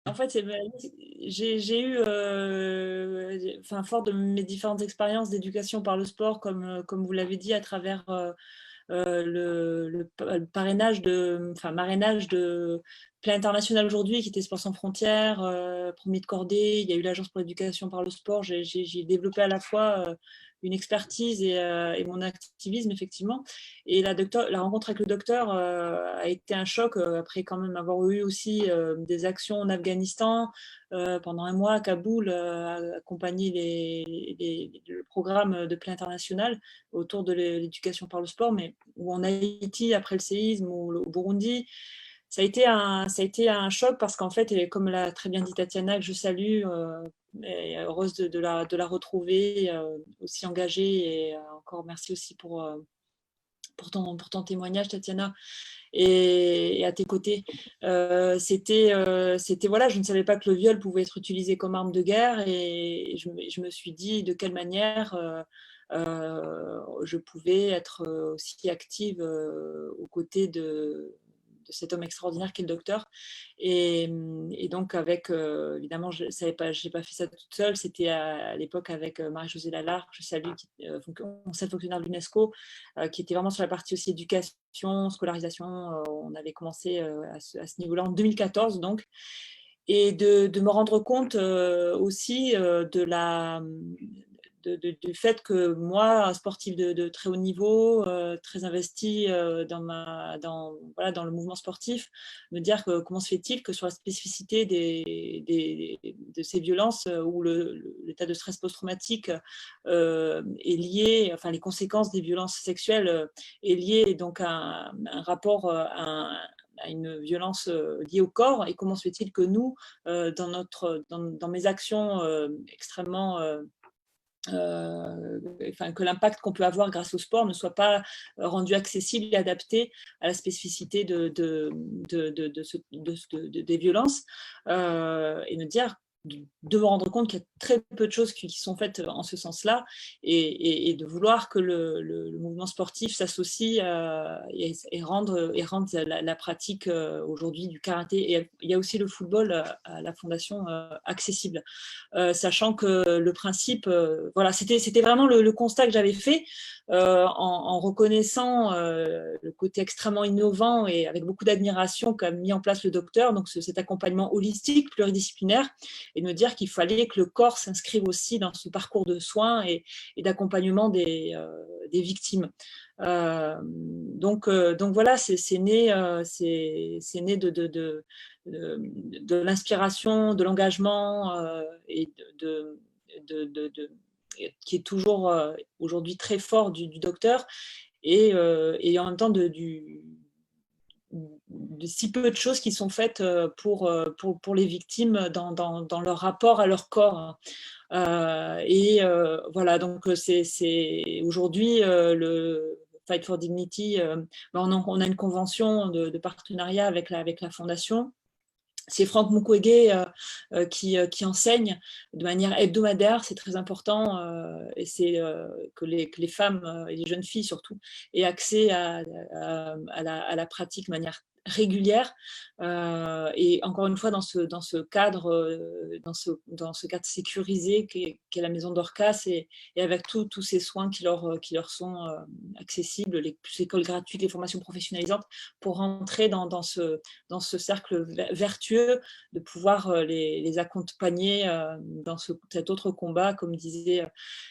En fait, j'ai eu, enfin, fort de mes différentes expériences d'éducation par le sport, comme vous l'avez dit, à travers le parrainage enfin, marrainage de Plan International aujourd'hui, qui était Sport sans frontières, premier de cordée. Il y a eu l'Agence pour l'éducation par le sport. J'ai développé à la fois une expertise et mon activisme, effectivement. Et la rencontre avec le docteur a été un choc, après quand même avoir eu aussi des actions en Afghanistan, pendant un mois à Kaboul, accompagner le programme de Plan International autour de l'éducation par le sport, mais ou en Haïti après le séisme, ou au Burundi. Ça a été un choc parce qu'en fait, et comme l'a très bien dit Tatiana, que je salue, et heureuse de la retrouver, aussi engagée. Et encore merci aussi pour ton témoignage, Tatiana, et à tes côtés. C'était, voilà, je ne savais pas que le viol pouvait être utilisé comme arme de guerre, et je me suis dit de quelle manière je pouvais être aussi active aux côtés de cet homme extraordinaire qu'est le docteur. Et donc, avec, évidemment, je n'ai pas fait ça toute seule, c'était à l'époque avec Marie-Josée Lalard, que je salue, ancienne fonctionnaire de l'UNESCO, qui était vraiment sur la partie aussi éducation, scolarisation. On avait commencé à ce niveau-là en 2014, donc. Et de me rendre compte aussi du fait que moi, un sportif de très haut niveau, très investi voilà, dans le mouvement sportif, me dire que comment se fait-il que sur la spécificité de ces violences, où l'état de stress post-traumatique est lié, enfin les conséquences des violences sexuelles est lié donc à un rapport à une violence liée au corps, et comment se fait-il que nous, dans mes actions extrêmement enfin, que l'impact qu'on peut avoir grâce au sport ne soit pas rendu accessible et adapté à la spécificité des violences, et me dire de me rendre compte qu'il y a très peu de choses qui sont faites en ce sens-là, et de vouloir que le mouvement sportif s'associe et rendre la pratique aujourd'hui du karaté, et il y a aussi le football à la fondation accessible. Sachant que le principe, voilà, c'était vraiment le constat que j'avais fait, en reconnaissant le côté extrêmement innovant et avec beaucoup d'admiration qu'a mis en place le docteur, donc cet accompagnement holistique, pluridisciplinaire, et de me dire qu'il fallait que le corps s'inscrive aussi dans ce parcours de soins et d'accompagnement des victimes. Donc voilà, c'est né, né de l'inspiration, de l'engagement, et qui est toujours aujourd'hui très fort du docteur, et en même temps de si peu de choses qui sont faites pour les victimes dans leur rapport à leur corps. Voilà, donc c'est aujourd'hui le Fight for Dignity, on a une convention de partenariat avec la fondation. C'est Franck Mukwege qui enseigne de manière hebdomadaire, c'est très important, et c'est que les femmes et les jeunes filles surtout aient accès à la pratique de manière régulière, et encore une fois dans ce cadre, dans ce cadre sécurisé qu'est la maison Dorcas, et avec tous ces soins qui leur sont accessibles, les écoles gratuites, les formations professionnalisantes, pour rentrer dans ce cercle vertueux, de pouvoir les accompagner dans cet autre combat, comme disait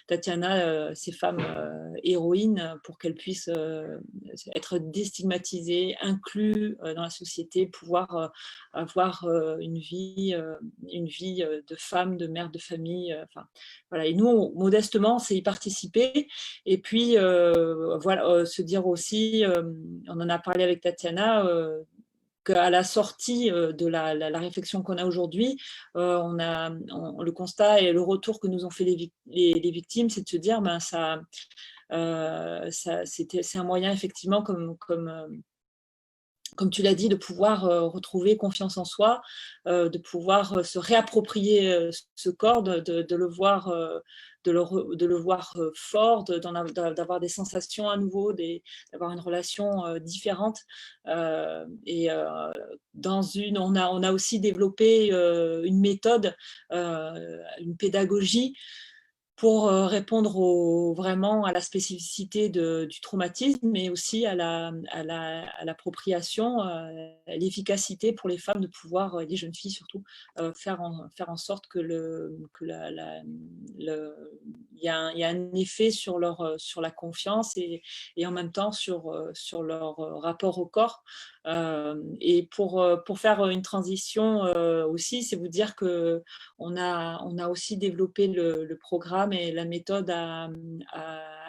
Tatiana, ces femmes héroïnes, pour qu'elles puissent être déstigmatisées, incluses dans la société, pouvoir avoir une vie de femme, de mère de famille. Enfin, voilà. Et nous, modestement, c'est y participer. Et puis, voilà, se dire aussi, on en a parlé avec Tatiana, qu'à la sortie de la réflexion qu'on a aujourd'hui, le constat et le retour que nous ont fait les victimes, c'est de se dire, ben, c'est un moyen, effectivement, comme tu l'as dit, de pouvoir retrouver confiance en soi, de pouvoir se réapproprier ce corps, de le voir, de le voir fort, d'avoir des sensations à nouveau, d'avoir une relation différente. Et on a aussi développé une méthode, une pédagogie pour répondre vraiment à la spécificité du traumatisme, mais aussi à l'appropriation, à l'efficacité pour les femmes de pouvoir, les jeunes filles surtout, faire en sorte que il y a un effet sur sur la confiance et en même temps sur leur rapport au corps. Et pour faire une transition aussi, c'est vous dire que on a aussi développé le programme et la méthode à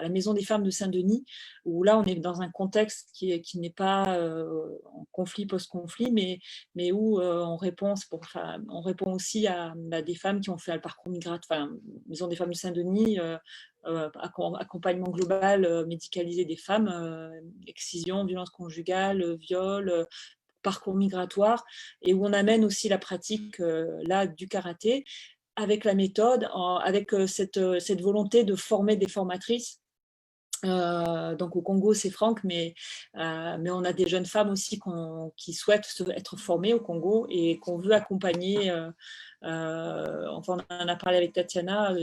la Maison des femmes de Saint-Denis, où là, on est dans un contexte qui n'est pas en conflit, post-conflit, mais où on répond aussi à des femmes qui ont fait le parcours migratoire, enfin, Maison des femmes de Saint-Denis, accompagnement global médicalisé des femmes, excision, violence conjugale, viol, parcours migratoire, et où on amène aussi la pratique là du karaté avec la méthode, avec cette volonté de former des formatrices. Donc au Congo, c'est Franck, mais on a des jeunes femmes aussi qui souhaitent être formées au Congo et qu'on veut accompagner. Enfin, on en a parlé avec Tatiana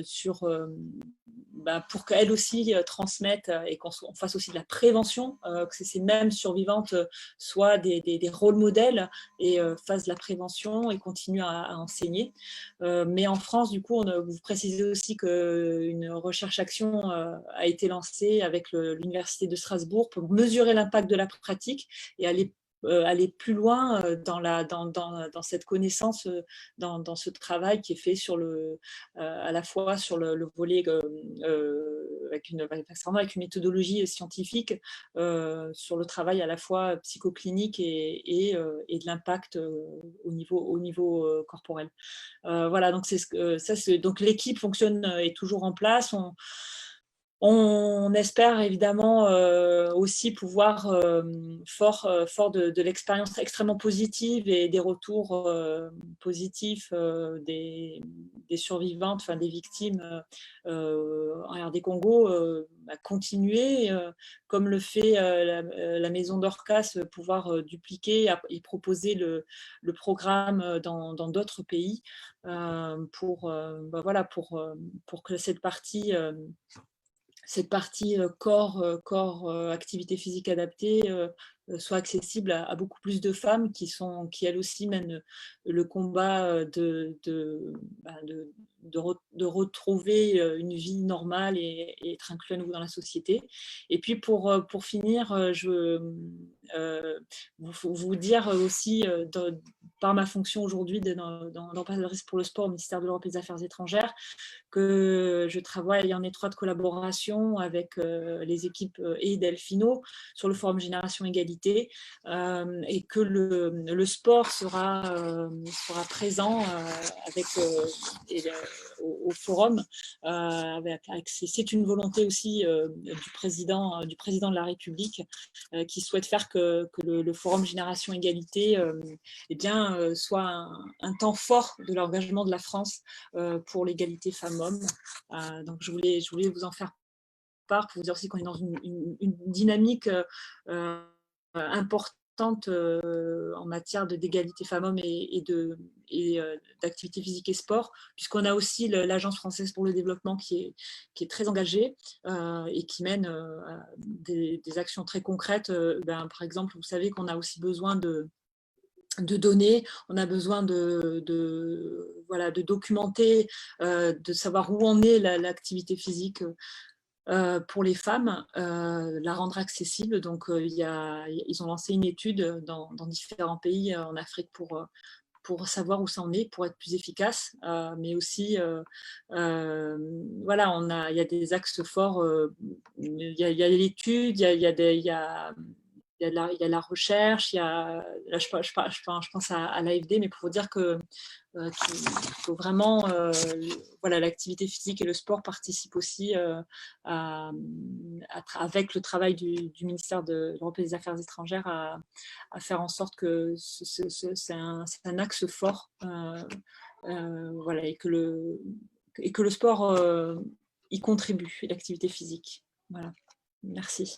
pour qu'elles aussi transmettent et qu'on fasse aussi de la prévention, que ces mêmes survivantes soient des rôles modèles et fassent de la prévention et continuent à enseigner. Mais en France, du coup, vous précisez aussi qu'une recherche-action a été lancée avec l'Université de Strasbourg pour mesurer l'impact de la pratique et aller plus loin dans cette connaissance, dans ce travail qui est fait à la fois sur le volet avec une méthodologie scientifique, sur le travail à la fois psychoclinique et de l'impact au niveau corporel. Voilà, donc donc l'équipe fonctionne, est toujours en place. On espère évidemment aussi pouvoir, fort de l'expérience extrêmement positive et des retours positifs des survivantes, enfin des victimes en RD Congo, continuer, comme le fait la maison d'Orcas, pouvoir dupliquer et proposer le programme dans d'autres pays voilà, pour que cette partie corps activité physique adaptée soit accessible à beaucoup plus de femmes qui elles aussi mènent le combat de retrouver une vie normale et être inclus à nouveau dans la société. Et puis pour finir, je veux vous dire aussi, par ma fonction aujourd'hui d'ambassadrice pour le sport au ministère de l'Europe et des Affaires étrangères, que je travaille en étroite collaboration avec les équipes et Delphino sur le forum Génération Égalité, et que le sport sera présent au forum. C'est une volonté aussi du président de la République qui souhaite faire que le forum Génération Égalité soit un temps fort de l'engagement de la France pour l'égalité femmes-hommes. Donc je voulais vous en faire part pour vous dire aussi qu'on est dans une dynamique importante en matière d'égalité femmes-hommes et d'activité physique et sport, puisqu'on a aussi l'Agence française pour le développement qui est très engagée et qui mène des actions très concrètes. Par exemple, vous savez qu'on a aussi besoin de données, on a besoin de documenter, de savoir où en est l'activité physique pour les femmes, la rendre accessible. Donc, ils ont lancé une étude dans différents pays en Afrique pour savoir où ça en est, pour être plus efficace, mais aussi, il y a des axes forts, il y a l'étude, il y a il y a de la recherche, là, je pense à l'AFD, mais pour vous dire qu'il faut vraiment, voilà, l'activité physique et le sport participent aussi avec le travail du ministère de l'Europe et des Affaires étrangères à faire en sorte que c'est un axe fort, voilà, et que le sport y contribue, l'activité physique. Voilà. Merci.